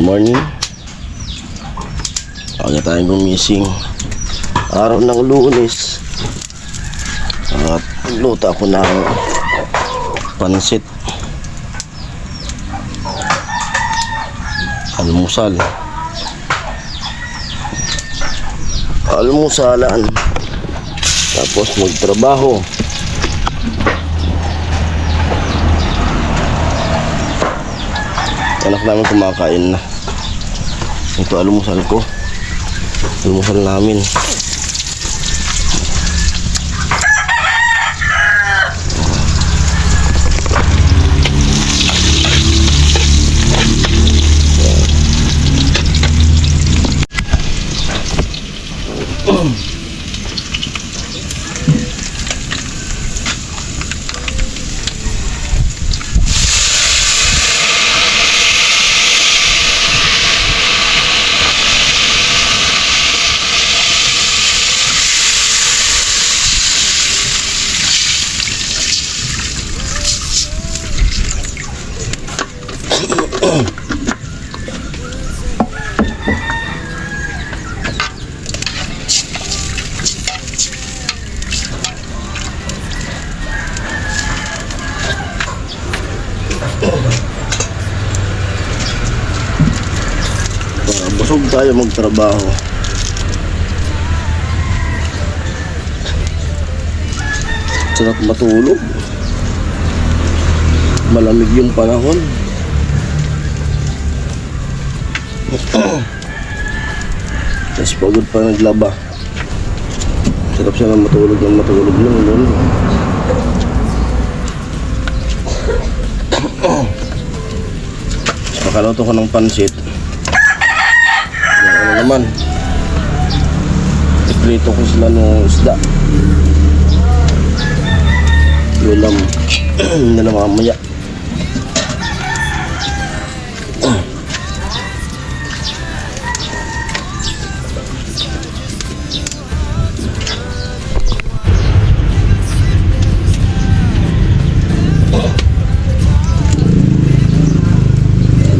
morning. Aga tayong gumising. Araw ng Lunes. At luto ako ng pansit. Almusalan. Tapos magtrabaho. Anak namin kumakain na. Ito almusal ko. Almusal namin. Busog tayo magtrabaho. Sarap matulog. Malamig yung panahon. Tapos pagod pa naglaba. Sarap siya na matulog lang nun. Tapos makaluto ko ng pansit. Ano naman, iprito ko sila ng isda. Ulam na mamaya.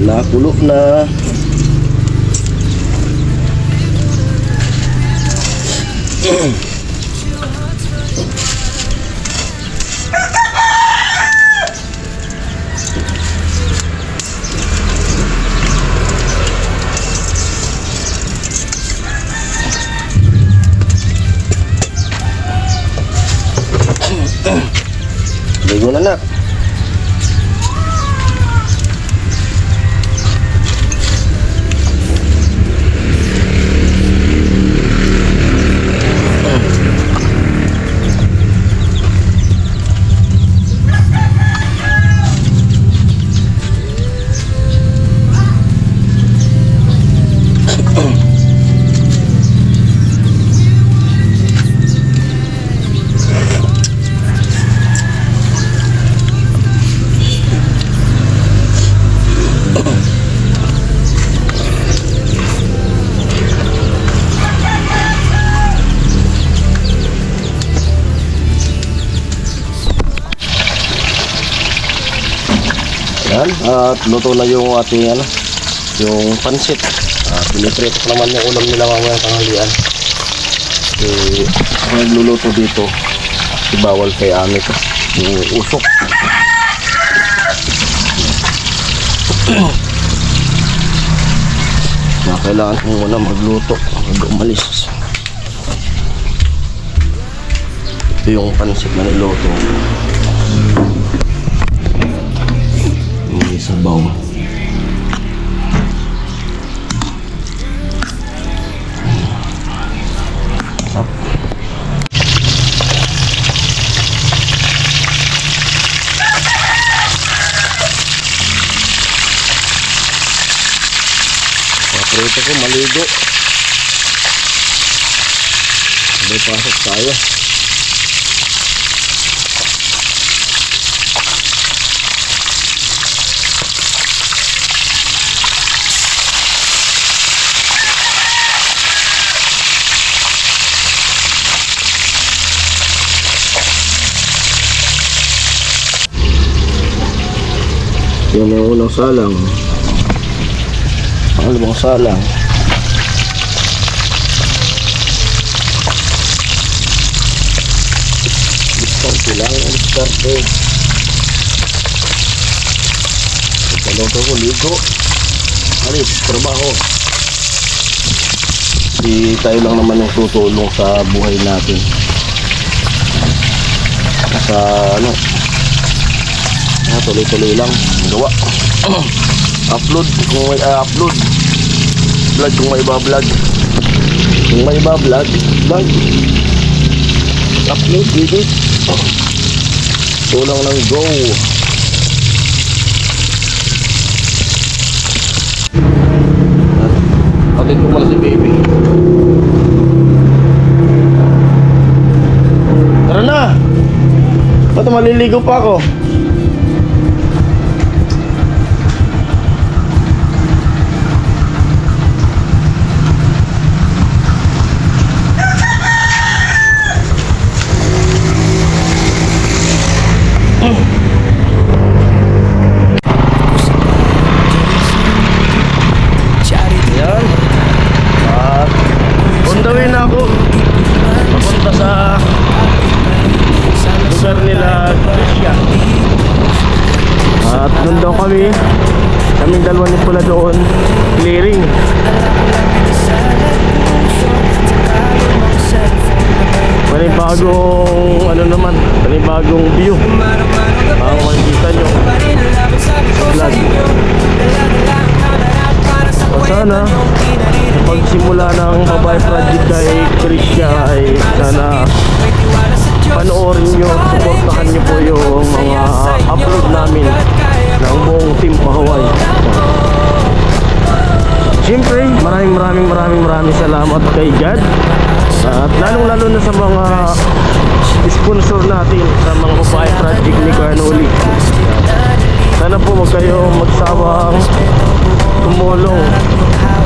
Nakulo na. Ligo na, nak. Yan, at luto na yung ating yung pansit. Piniprito ko naman yung ulam nila mamaya tanghalian. Ako nagluluto dito. Ibawal kay Ami ko yung usok. Kailangan ko muna magluto bago umalis. Ito yung pansit na niluto. Sabaw. Paprito ko maligo. May pasok tayo. Yan ang unang salang. Pangalawang salang. Diskarte lang, diskarte. Pagkaluto ko, ligo. Alis, trabaho. Di tayo lang naman yung tutulong sa buhay natin. Sa ano, tuloy-tuloy lang gawa. Upload kung may upload, vlog kung may iba-vlog, kung may iba-vlog, vlog, upload, edit. Tulang ng go. Atid ko pala si baby. Tara na! Ba't maliligo pa ako? Yan. At on the way na ako papunta sa lugar nila Gresya. At doon daw kaming dalawa ni pula doon clearing. Panibagong ano naman, panibagong view ang makikita nyo vlog. O sana pagsimula ng babae project kay Gresya ay sana panoorin nyo, supportahan nyo po yung mga upload namin ng buong team Pahuway. Siyempre maraming salamat kay God at lalong-lalo na sa mga sponsor natin sa mga babae project ni Carnoli. Sana po huwag kayong magsawang tumulong,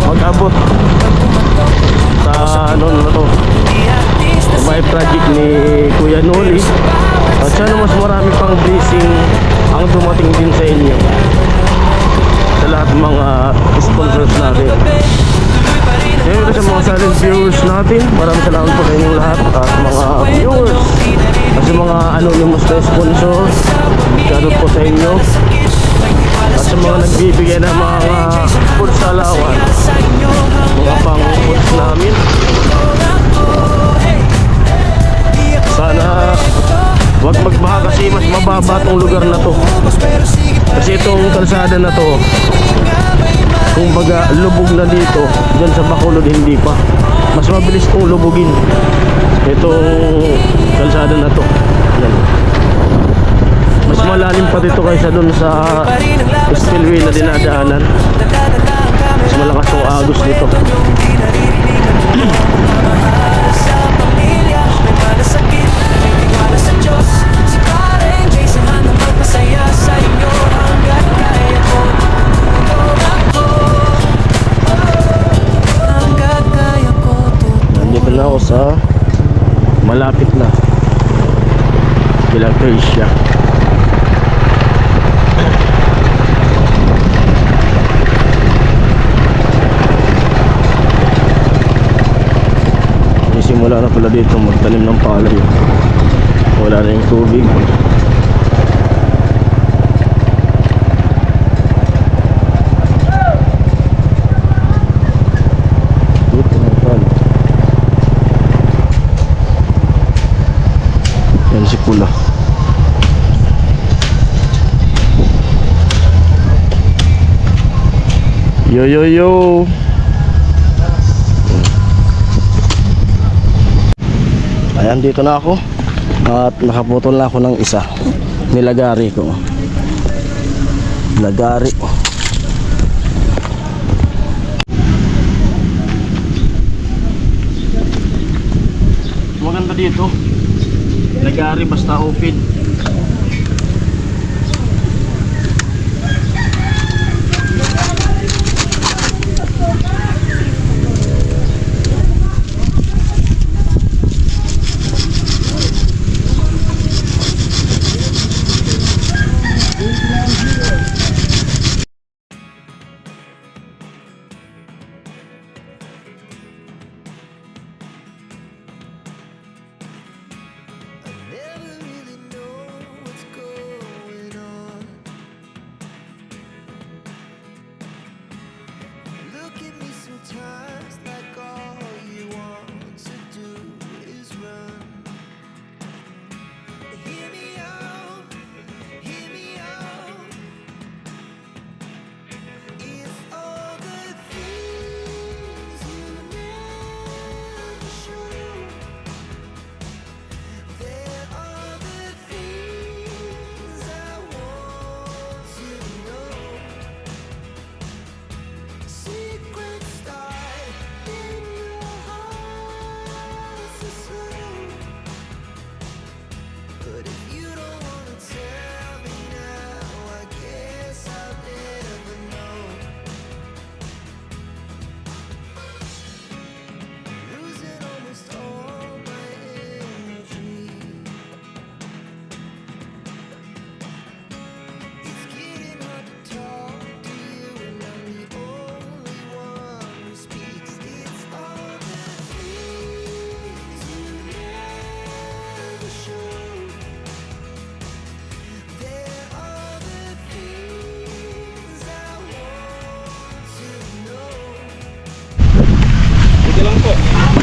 mag-abot sa ano na to, babae project ni Kuya Noli. At sana mas marami pang blessing ang dumating din sa inyo, sa lahat ng mga sponsors natin. Siyempre sa mga silent viewers natin, maraming salamat po sa inyong lahat. At mga viewers at sa mga anonymous na sponsor, shoutout po sa inyo. At sa mga nagbibigay ng mga food sa alawan, mga pang foods namin, sana wag magbaha kasi mas mababa tong lugar na to. Kasi itong kalsada na to, kung baga lubog na dito, dyan sa Bacolod hindi pa. Mas mabilis kong lubugin itong kalsada na to. Yan. Mas malalim pa dito kaysa dun sa spillway na dinadaanan. Mas malakas yung agos dito. Nandito na ako sa malapit na kila Gresya. Simula na pala dito magtanim ng palay. Wala na yung tubig. Dito na palay. Yan si pula. Yo yo yo. Ayan, dito na ako at nakaputol na ako ng isa. Nilagari ko. Lagari. Maganda dito. Lagari basta open.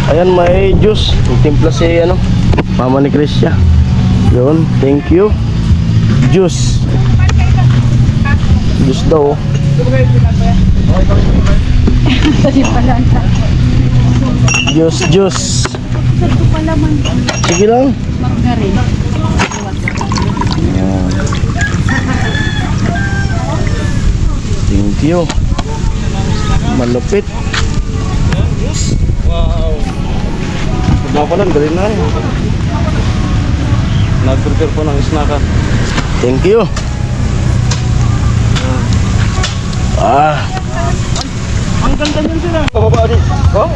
Ayan, may juice. Timpla si ano, mama ni Krisya. Yun, thank you. Juice. Juice daw. Juice, juice. Sige lang. Ayan. Thank you. Malupit. Wow. Diba pa lang, galing na rin. Nag-prepare po ng snackan. Thank you. Ang ganda niyan sila. Pababa din. Oh,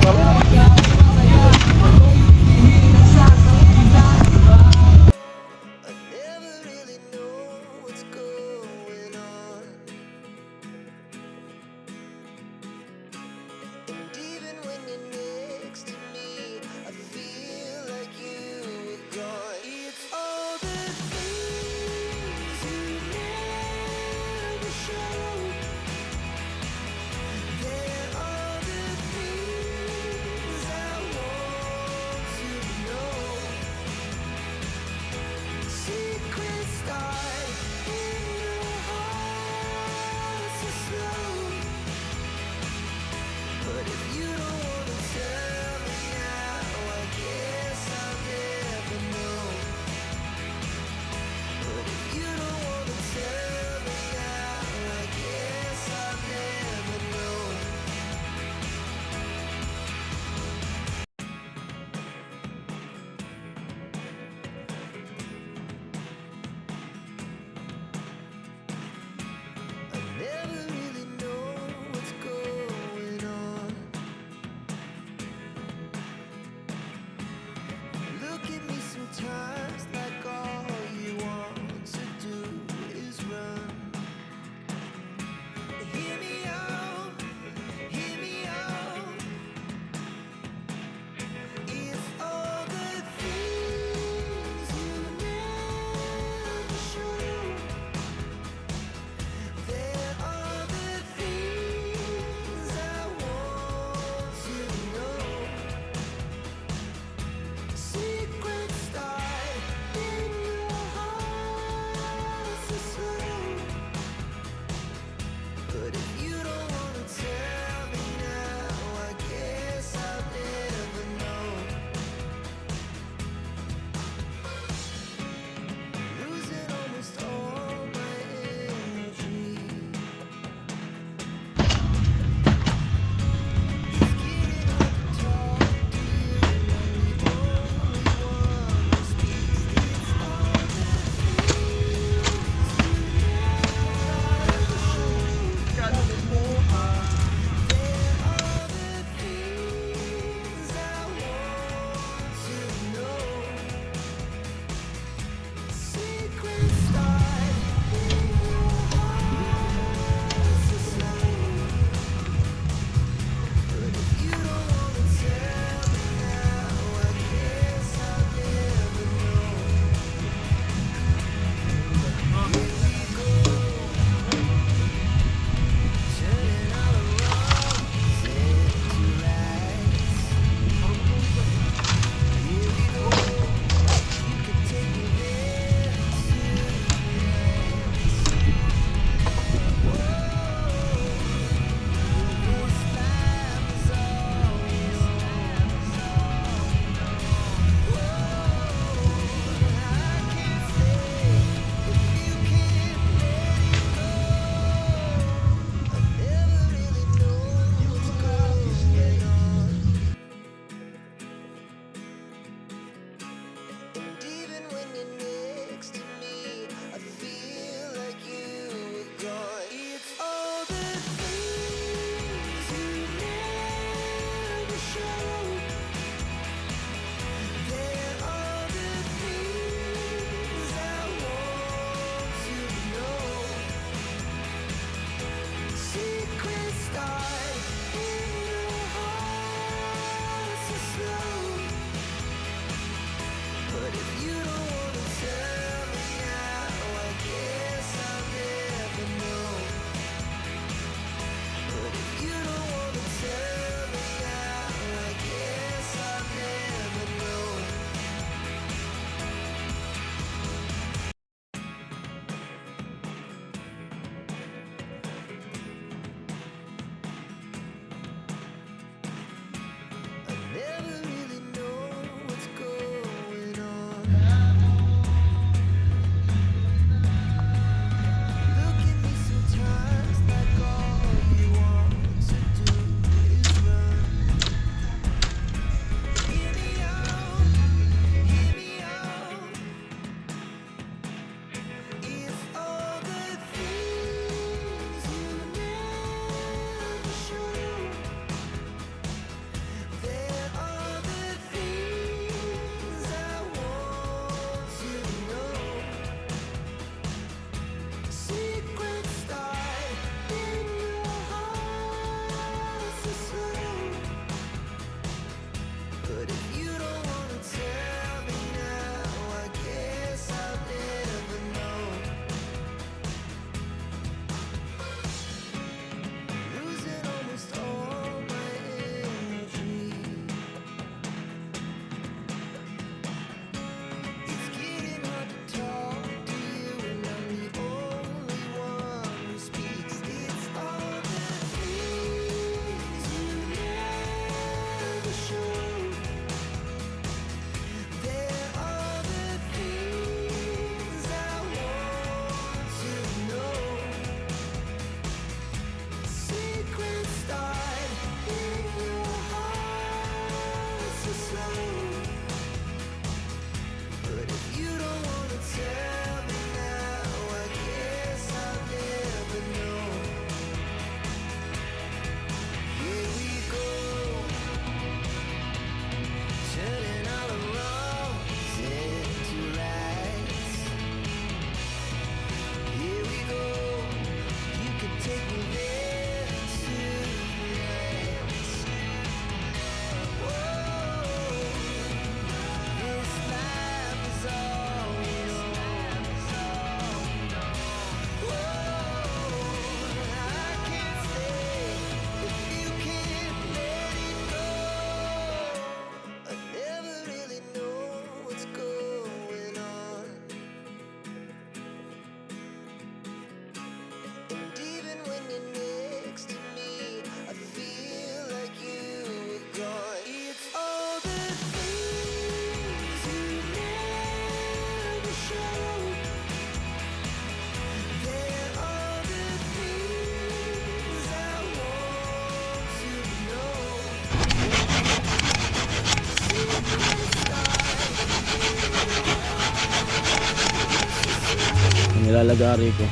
Nilalagari ko.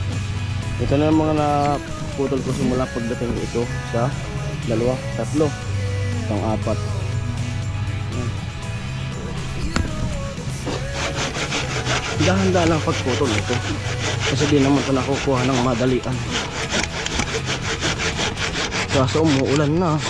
Ito na yung mga naputol ko simula pagdating ito sa dalawa, tatlo, pang apat. Dahan-dahan lang pagputol ito kasi di naman ito nakukuha ng madalian. Kaso umuulan na.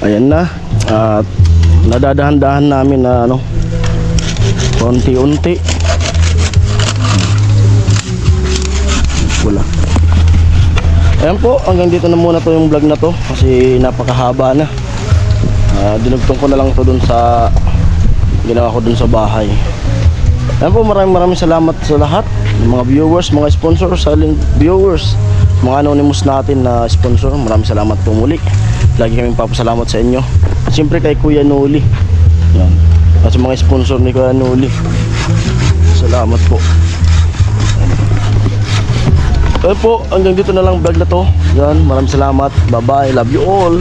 Ayan na. At nadadahan-dahan namin na ano, unti-unti. Wala. Ayan po, hanggang dito na muna to yung vlog na to kasi napakahaba na. Dinugtong ko na lang to dun sa ginawa ko dun sa bahay. Ayan po, maraming salamat sa lahat, mga viewers, mga sponsor, silent viewers, mga anonymous natin na sponsor. Maraming salamat po muli. Lagi kaming papasalamat sa inyo. Siyempre kay Kuya Noli. Yan. At sa mga sponsor ni Kuya Noli. Salamat po. Ayan po, hanggang dito na lang vlog na to. Yan, maraming salamat. Bye bye. Love you all.